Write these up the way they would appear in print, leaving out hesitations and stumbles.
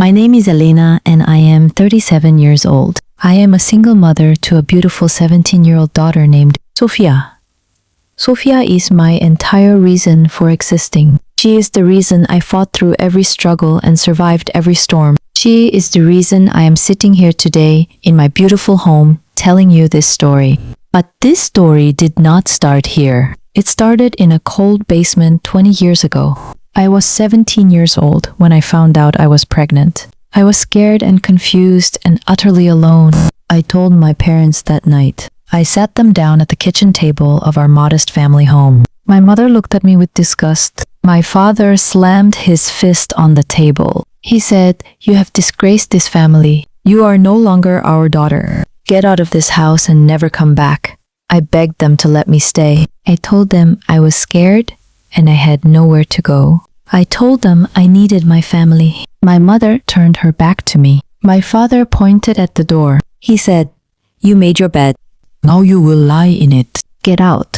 My name is Elena and I am 37 years old. I am a single mother to a beautiful 17-year-old daughter named Sofia. Sofia is my entire reason for existing. She is the reason I fought through every struggle and survived every storm. She is the reason I am sitting here today in my beautiful home telling you this story. But this story did not start here. It started in a cold basement 20 years ago. I was 17 years old when I found out I was pregnant. I was scared and confused and utterly alone. I told my parents that night. I sat them down at the kitchen table of our modest family home. My mother looked at me with disgust. My father slammed his fist on the table. He said, "You have disgraced this family. You are no longer our daughter. Get out of this house and never come back." I begged them to let me stay. I told them I was scared and I had nowhere to go. I told them I needed my family. My mother turned her back to me. My father pointed at the door. He said, "You made your bed. Now you will lie in it. Get out."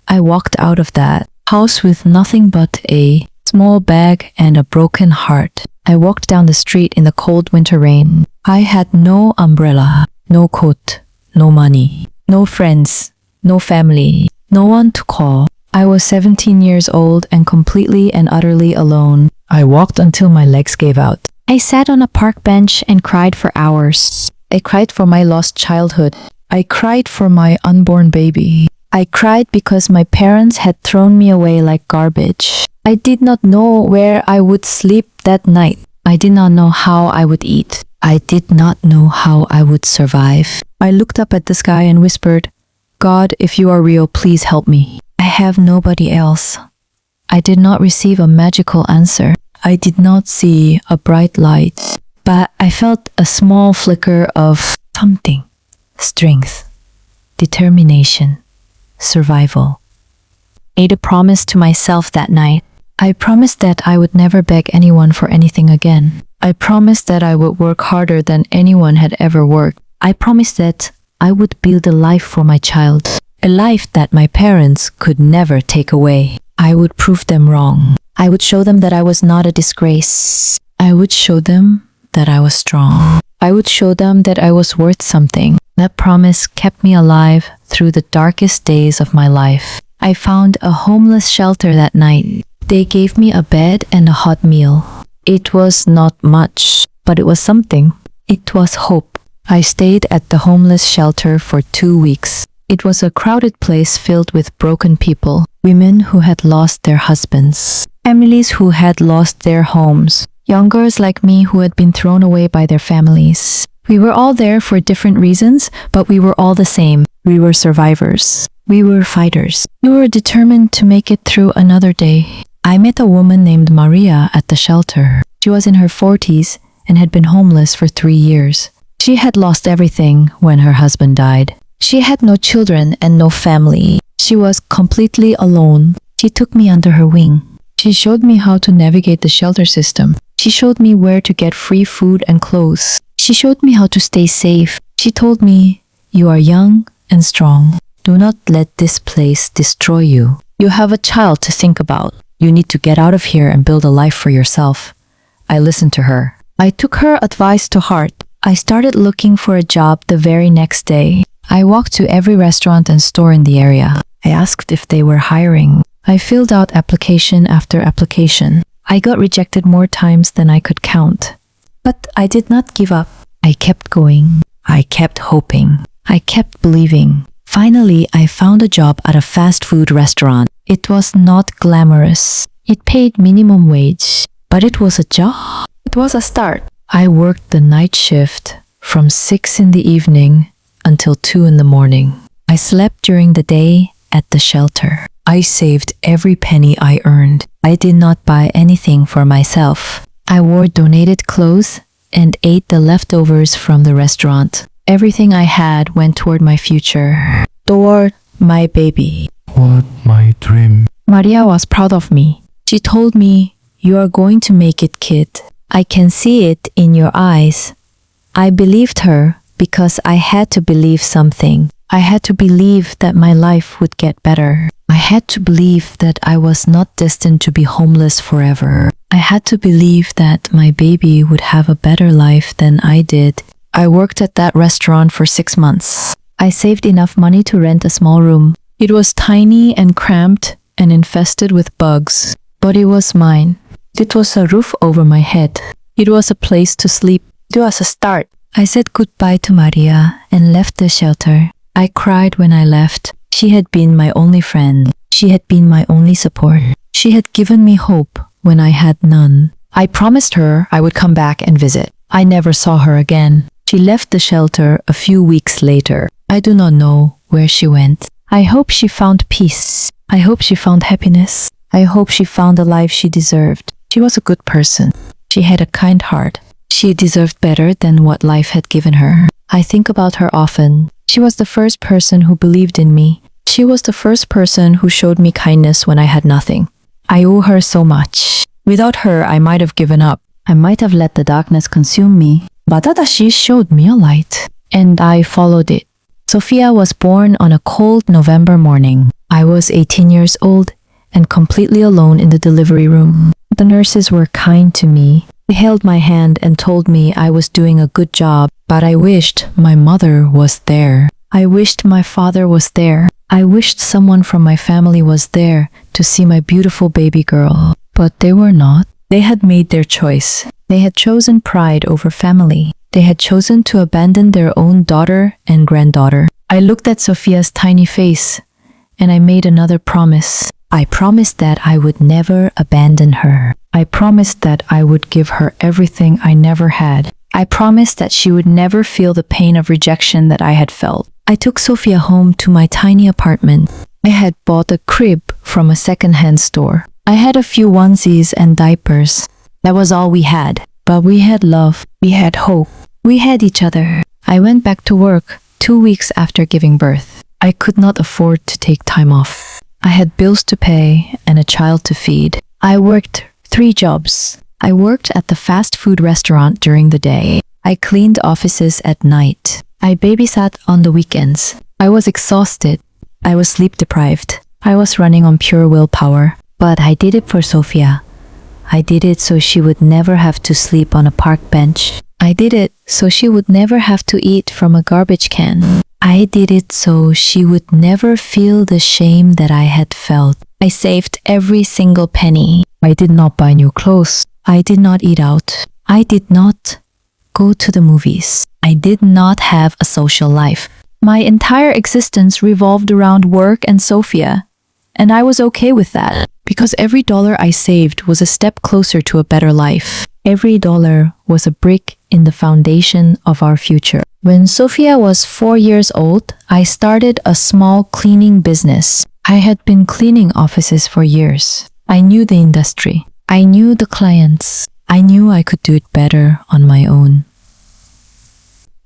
I walked out of that house with nothing but a small bag and a broken heart. I walked down the street in the cold winter rain. I had no umbrella, no coat, no money, no friends, no family, no one to call. I was 17 years old and completely and utterly alone. I walked until my legs gave out. I sat on a park bench and cried for hours. I cried for my lost childhood. I cried for my unborn baby. I cried because my parents had thrown me away like garbage. I did not know where I would sleep that night. I did not know how I would eat. I did not know how I would survive. I looked up at the sky and whispered, "God, if you are real, please help me. I have nobody else." I did not receive a magical answer. I did not see a bright light, but I felt a small flicker of something. Strength, determination, survival. I made a promise to myself that night. I promised that I would never beg anyone for anything again. I promised that I would work harder than anyone had ever worked. I promised that I would build a life for my child, a life that my parents could never take away. I would prove them wrong. I would show them that I was not a disgrace. I would show them that I was strong. I would show them that I was worth something. That promise kept me alive through the darkest days of my life. I found a homeless shelter that night. They gave me a bed and a hot meal. It was not much, but it was something. It was hope. I stayed at the homeless shelter for 2 weeks. It was a crowded place filled with broken people, women who had lost their husbands, families who had lost their homes, young girls like me who had been thrown away by their families. We were all there for different reasons, but we were all the same. We were survivors. We were fighters. We were determined to make it through another day. I met a woman named Maria at the shelter. She was in her 40s and had been homeless for 3 years. She had lost everything when her husband died. She had no children and no family. She was completely alone. She took me under her wing. She showed me how to navigate the shelter system. She showed me where to get free food and clothes. She showed me how to stay safe. She told me, "You are young and strong. Do not let this place destroy you. You have a child to think about. You need to get out of here and build a life for yourself." I listened to her. I took her advice to heart. I started looking for a job the very next day. I walked to every restaurant and store in the area. I asked if they were hiring. I filled out application after application. I got rejected more times than I could count. But I did not give up. I kept going. I kept hoping. I kept believing. Finally, I found a job at a fast food restaurant. It was not glamorous. It paid minimum wage, but it was a job. It was a start. I worked the night shift from 6 in the evening until 2 in the morning. I slept during the day at the shelter. I saved every penny I earned. I did not buy anything for myself. I wore donated clothes and ate the leftovers from the restaurant. Everything I had went toward my future, toward my baby. What my dream. Maria was proud of me. She told me, "You are going to make it, kid. I can see it in your eyes." I believed her because I had to believe something. I had to believe that my life would get better. I had to believe that I was not destined to be homeless forever. I had to believe that my baby would have a better life than I did. I worked at that restaurant for 6 months. I saved enough money to rent a small room. It was tiny and cramped and infested with bugs, but it was mine. It was a roof over my head. It was a place to sleep. It was a start. I said goodbye to Maria and left the shelter. I cried when I left. She had been my only friend. She had been my only support. She had given me hope when I had none. I promised her I would come back and visit. I never saw her again. She left the shelter a few weeks later. I do not know where she went. I hope she found peace. I hope she found happiness. I hope she found the life she deserved. She was a good person. She had a kind heart. She deserved better than what life had given her. I think about her often. She was the first person who believed in me. She was the first person who showed me kindness when I had nothing. I owe her so much. Without her, I might have given up. I might have let the darkness consume me. But Tadashi showed me a light, and I followed it. Sophia was born on a cold November morning. I was 18 years old and completely alone in the delivery room. The nurses were kind to me. They held my hand and told me I was doing a good job, but I wished my mother was there. I wished my father was there. I wished someone from my family was there to see my beautiful baby girl. But they were not. They had made their choice. They had chosen pride over family. They had chosen to abandon their own daughter and granddaughter. I looked at Sophia's tiny face, and I made another promise. I promised that I would never abandon her. I promised that I would give her everything I never had. I promised that she would never feel the pain of rejection that I had felt. I took Sophia home to my tiny apartment. I had bought a crib from a second-hand store. I had a few onesies and diapers. That was all we had. But we had love. We had hope. We had each other. I went back to work 2 weeks after giving birth. I could not afford to take time off. I had bills to pay and a child to feed. I worked 3 jobs. I worked at the fast food restaurant during the day. I cleaned offices at night. I babysat on the weekends. I was exhausted. I was sleep deprived. I was running on pure willpower. But I did it for Sophia. I did it so she would never have to sleep on a park bench. I did it so she would never have to eat from a garbage can. I did it so she would never feel the shame that I had felt. I saved every single penny. I did not buy new clothes. I did not eat out. I did not go to the movies. I did not have a social life. My entire existence revolved around work and Sophia, and I was okay with that, because every dollar I saved was a step closer to a better life. Every dollar was a brick in the foundation of our future. When Sophia was 4 years old, I started a small cleaning business. I had been cleaning offices for years. I knew the industry. I knew the clients. I knew I could do it better on my own.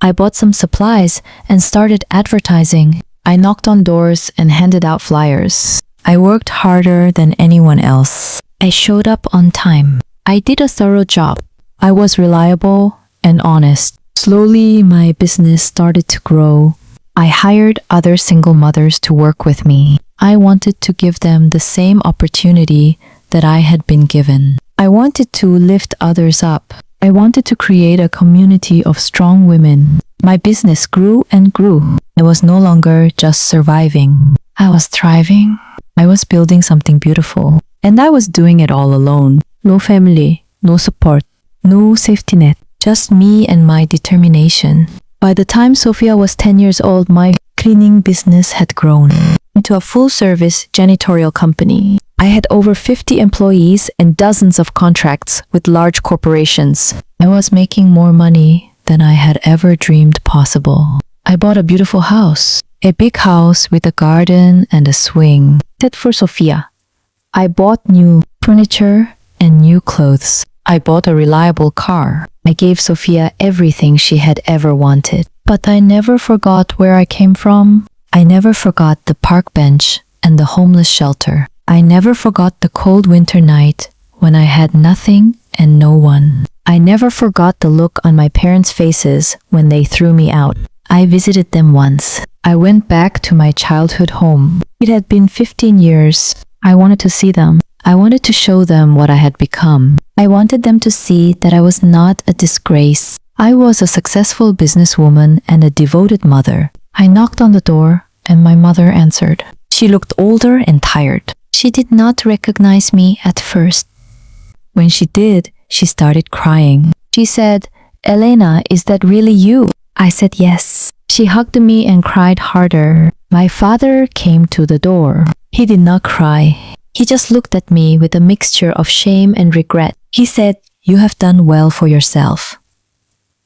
I bought some supplies and started advertising. I knocked on doors and handed out flyers. I worked harder than anyone else. I showed up on time. I did a thorough job. I was reliable and honest. Slowly, my business started to grow. I hired other single mothers to work with me. I wanted to give them the same opportunity that I had been given. I wanted to lift others up. I wanted to create a community of strong women. My business grew and grew. I was no longer just surviving. I was thriving. I was building something beautiful. And I was doing it all alone. No family, no support, no safety net. Just me and my determination. By the time Sophia was 10 years old, my cleaning business had grown into a full-service janitorial company. I had over 50 employees and dozens of contracts with large corporations. I was making more money than I had ever dreamed possible. I bought a beautiful house, a big house with a garden and a swing. Set for Sophia. I bought new furniture and new clothes. I bought a reliable car. I gave Sophia everything she had ever wanted. But I never forgot where I came from. I never forgot the park bench and the homeless shelter. I never forgot the cold winter night when I had nothing and no one. I never forgot the look on my parents' faces when they threw me out. I visited them once. I went back to my childhood home. It had been 15 years. I wanted to see them. I wanted to show them what I had become. I wanted them to see that I was not a disgrace. I was a successful businesswoman and a devoted mother. I knocked on the door and my mother answered. She looked older and tired. She did not recognize me at first. When she did, she started crying. She said, "Elena, is that really you?" I said yes. She hugged me and cried harder. My father came to the door. He did not cry. He just looked at me with a mixture of shame and regret. He said, "You have done well for yourself."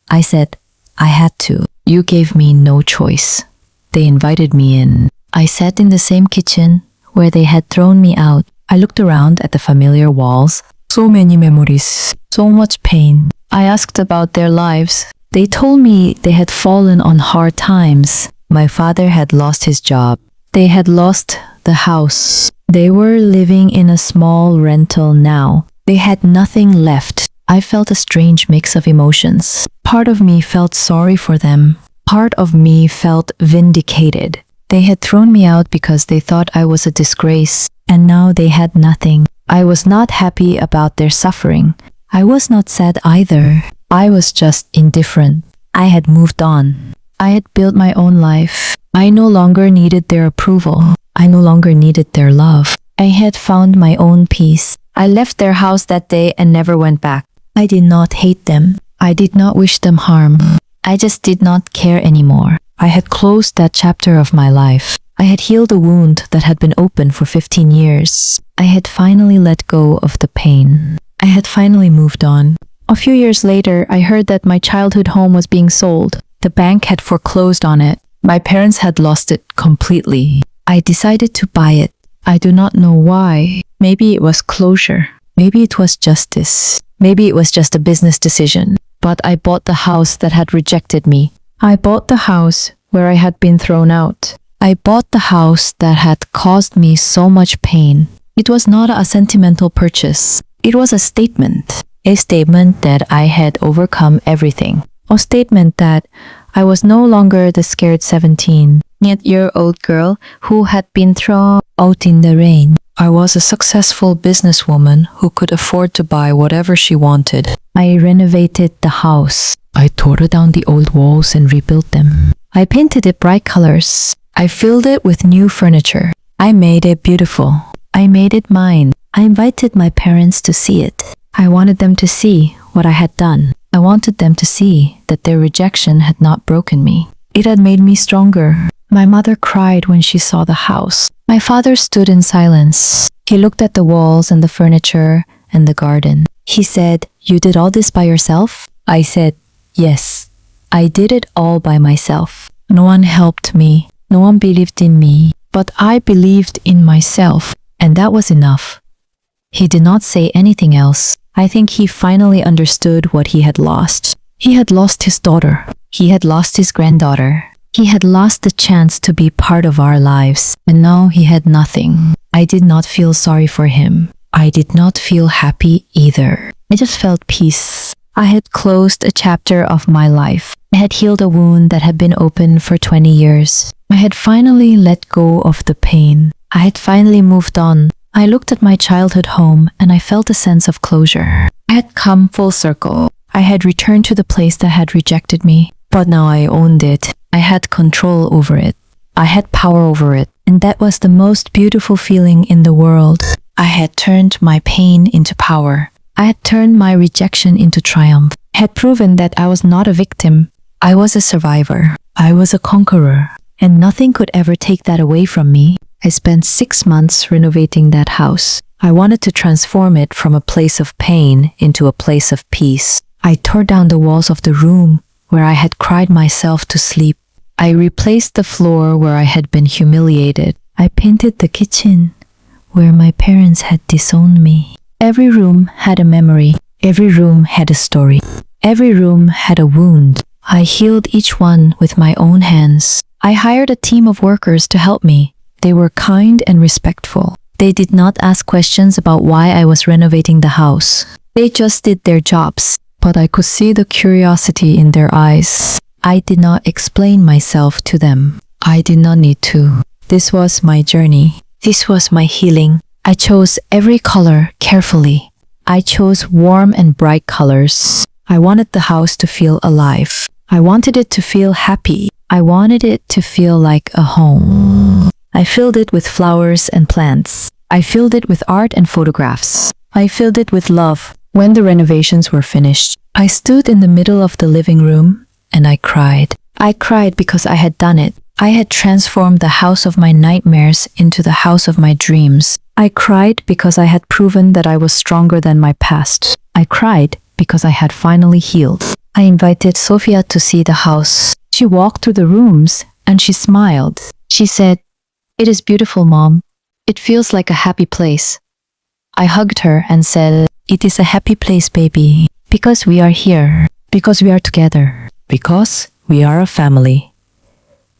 I said, "I had to. You gave me no choice." They invited me in. I sat in the same kitchen where they had thrown me out. I looked around at the familiar walls. So many memories. So much pain. I asked about their lives. They told me they had fallen on hard times. My father had lost his job. They had lost the house. They were living in a small rental now. They had nothing left. I felt a strange mix of emotions. Part of me felt sorry for them. Part of me felt vindicated. They had thrown me out because they thought I was a disgrace, and now they had nothing. I was not happy about their suffering. I was not sad either. I was just indifferent. I had moved on. I had built my own life. I no longer needed their approval. I no longer needed their love. I had found my own peace. I left their house that day and never went back. I did not hate them. I did not wish them harm. I just did not care anymore. I had closed that chapter of my life. I had healed a wound that had been open for 15 years. I had finally let go of the pain. I had finally moved on. A few years later, I heard that my childhood home was being sold. The bank had foreclosed on it. My parents had lost it completely. I decided to buy it. I do not know why. Maybe it was closure. Maybe it was justice. Maybe it was just a business decision. But I bought the house that had rejected me. I bought the house where I had been thrown out. I bought the house that had caused me so much pain. It was not a sentimental purchase. It was a statement. A statement that I had overcome everything. A statement that I was no longer the scared 17-year-old girl who had been thrown out in the rain. I was a successful businesswoman who could afford to buy whatever she wanted. I renovated the house. I tore down the old walls and rebuilt them. I painted it bright colors. I filled it with new furniture. I made it beautiful. I made it mine. I invited my parents to see it. I wanted them to see what I had done. I wanted them to see that their rejection had not broken me. It had made me stronger. My mother cried when she saw the house. My father stood in silence. He looked at the walls and the furniture and the garden. He said, "You did all this by yourself?" I said, "Yes, I did it all by myself. No one helped me. No one believed in me. But I believed in myself, and that was enough." He did not say anything else. I think he finally understood what he had lost. He had lost his daughter. He had lost his granddaughter. He had lost the chance to be part of our lives, and now he had nothing. I did not feel sorry for him. I did not feel happy either. I just felt peace. I had closed a chapter of my life. I had healed a wound that had been open for 20 years. I had finally let go of the pain. I had finally moved on. I looked at my childhood home and I felt a sense of closure. I had come full circle. I had returned to the place that had rejected me. But now I owned it. I had control over it. I had power over it. And that was the most beautiful feeling in the world. I had turned my pain into power. I had turned my rejection into triumph. I had proven that I was not a victim. I was a survivor. I was a conqueror. And nothing could ever take that away from me. I spent 6 months renovating that house. I wanted to transform it from a place of pain into a place of peace. I tore down the walls of the room where I had cried myself to sleep. I replaced the floor where I had been humiliated. I painted the kitchen where my parents had disowned me. Every room had a memory. Every room had a story. Every room had a wound. I healed each one with my own hands. I hired a team of workers to help me. They were kind and respectful. They did not ask questions about why I was renovating the house. They just did their jobs. But I could see the curiosity in their eyes. I did not explain myself to them. I did not need to. This was my journey. This was my healing. I chose every color carefully. I chose warm and bright colors. I wanted the house to feel alive. I wanted it to feel happy. I wanted it to feel like a home. I filled it with flowers and plants. I filled it with art and photographs. I filled it with love. When the renovations were finished, I stood in the middle of the living room and I cried. I cried because I had done it. I had transformed the house of my nightmares into the house of my dreams. I cried because I had proven that I was stronger than my past. I cried because I had finally healed. I invited Sofia to see the house. She walked through the rooms and she smiled. She said, "It is beautiful, Mom. It feels like a happy place." I hugged her and said, "It is a happy place, baby, because we are here, because we are together, because we are a family."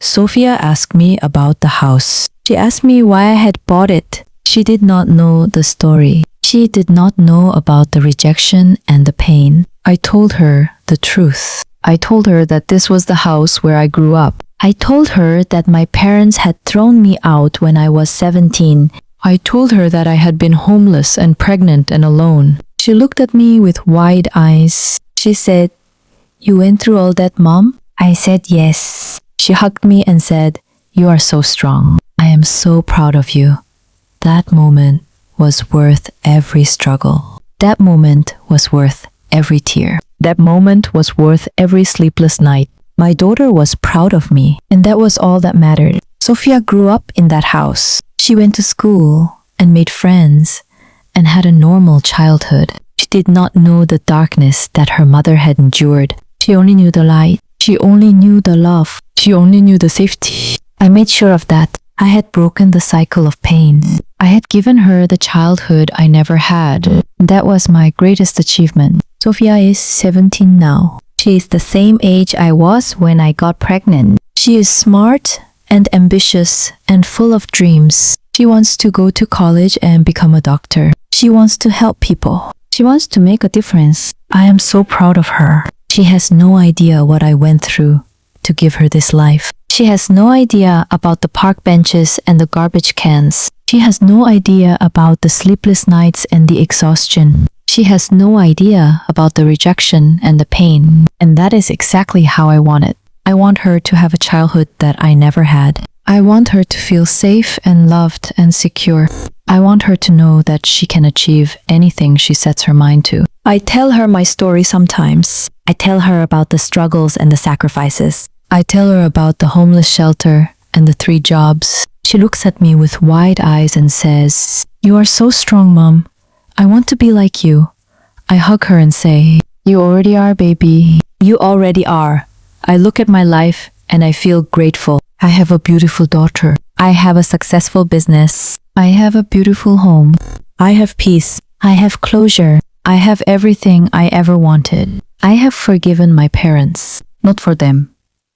Sofia asked me about the house. She asked me why I had bought it. She did not know the story. She did not know about the rejection and the pain. I told her the truth. I told her that this was the house where I grew up. I told her that my parents had thrown me out when I was 17. I told her that I had been homeless and pregnant and alone. She looked at me with wide eyes. She said, "You went through all that, Mom?" I said yes. She hugged me and said, "You are so strong. I am so proud of you." That moment was worth every struggle. That moment was worth every tear. That moment was worth every sleepless night. My daughter was proud of me, and that was all that mattered. Sofia grew up in that house. She went to school and made friends and had a normal childhood. She did not know the darkness that her mother had endured. She only knew the light. She only knew the love. She only knew the safety. I made sure of that. I had broken the cycle of pain. I had given her the childhood I never had. That was my greatest achievement. Sofia is 17 now. She is the same age I was when I got pregnant. She is smart and ambitious and full of dreams. She wants to go to college and become a doctor. She wants to help people. She wants to make a difference. I am so proud of her. She has no idea what I went through to give her this life. She has no idea about the park benches and the garbage cans. She has no idea about the sleepless nights and the exhaustion. She has no idea about the rejection and the pain. And that is exactly how I want it. I want her to have a childhood that I never had. I want her to feel safe and loved and secure. I want her to know that she can achieve anything she sets her mind to. I tell her my story sometimes. I tell her about the struggles and the sacrifices. I tell her about the homeless shelter and the 3 jobs. She looks at me with wide eyes and says, "You are so strong, Mom. I want to be like you." I hug her and say, "You already are, baby. You already are." I look at my life and I feel grateful. I have a beautiful daughter. I have a successful business. I have a beautiful home. I have peace. I have closure. I have everything I ever wanted. I have forgiven my parents, not for them,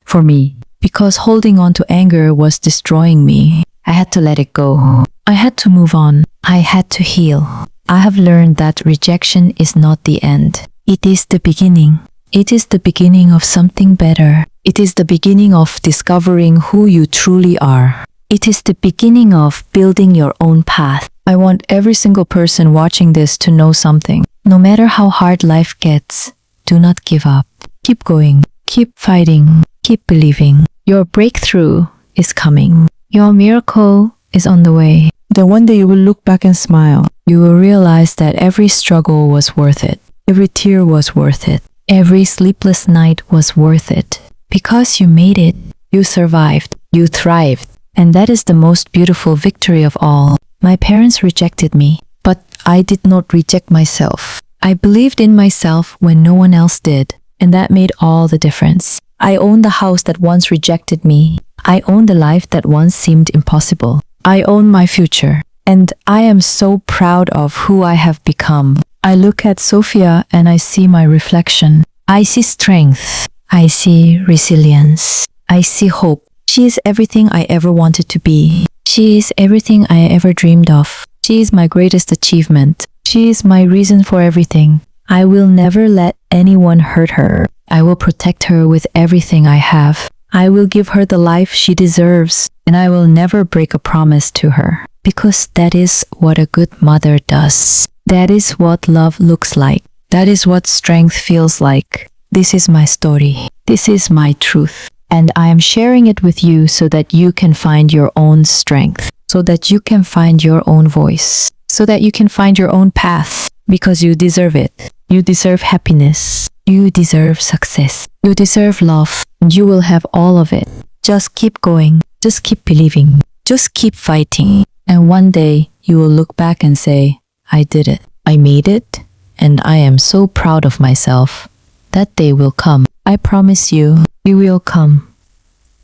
for me, because holding on to anger was destroying me. I had to let it go. I had to move on. I had to heal. I have learned that rejection is not the end. It is the beginning. It is the beginning of something better. It is the beginning of discovering who you truly are. It is the beginning of building your own path. I want every single person watching this to know something. No matter how hard life gets, do not give up. Keep going. Keep fighting. Keep believing. Your breakthrough is coming. Your miracle is on the way. Then one day you will look back and smile. You will realize that every struggle was worth it. Every tear was worth it. Every sleepless night was worth it. Because you made it. You survived. You thrived. And that is the most beautiful victory of all. My parents rejected me, but I did not reject myself. I believed in myself when no one else did, and that made all the difference. I own the house that once rejected me. I own the life that once seemed impossible. I own my future, and I am so proud of who I have become. I look at Sofia and I see my reflection. I see strength. I see resilience. I see hope. She is everything I ever wanted to be. She is everything I ever dreamed of. She is my greatest achievement. She is my reason for everything. I will never let anyone hurt her. I will protect her with everything I have. I will give her the life she deserves, and I will never break a promise to her. because that is what a good mother does. That is what love looks like. That is what strength feels like. This is my story. This is my truth. And I am sharing it with you so that you can find your own strength, so that you can find your own voice, so that you can find your own path, because you deserve it. You deserve happiness. You deserve success. You deserve love. And you will have all of it. Just keep going. Just keep believing. Just keep fighting. And one day you will look back and say, I did it. I made it. And I am so proud of myself. That day will come. I promise you, it will come.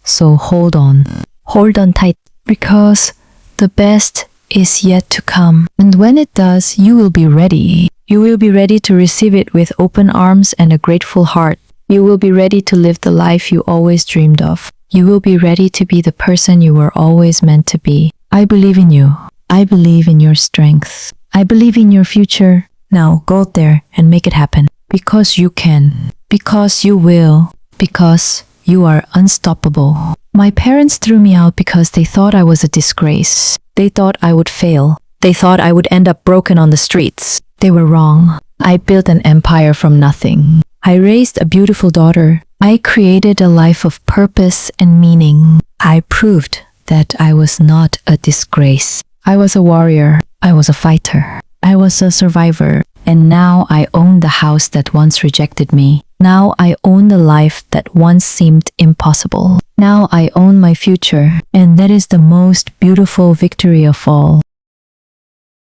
So hold on. Hold on tight, because the best is yet to come. And when it does, you will be ready. You will be ready to receive it with open arms and a grateful heart. You will be ready to live the life you always dreamed of. You will be ready to be the person you were always meant to be. I believe in you. I believe in your strength. I believe in your future. Now go out there and make it happen. Because you can. Because you will. Because you are unstoppable. My parents threw me out because they thought I was a disgrace. They thought I would fail. They thought I would end up broken on the streets. They were wrong. I built an empire from nothing. I raised a beautiful daughter. I created a life of purpose and meaning. I proved that I was not a disgrace. I was a warrior. I was a fighter. I was a survivor. And now I own the house that once rejected me. Now I own the life that once seemed impossible. Now I own my future. And that is the most beautiful victory of all.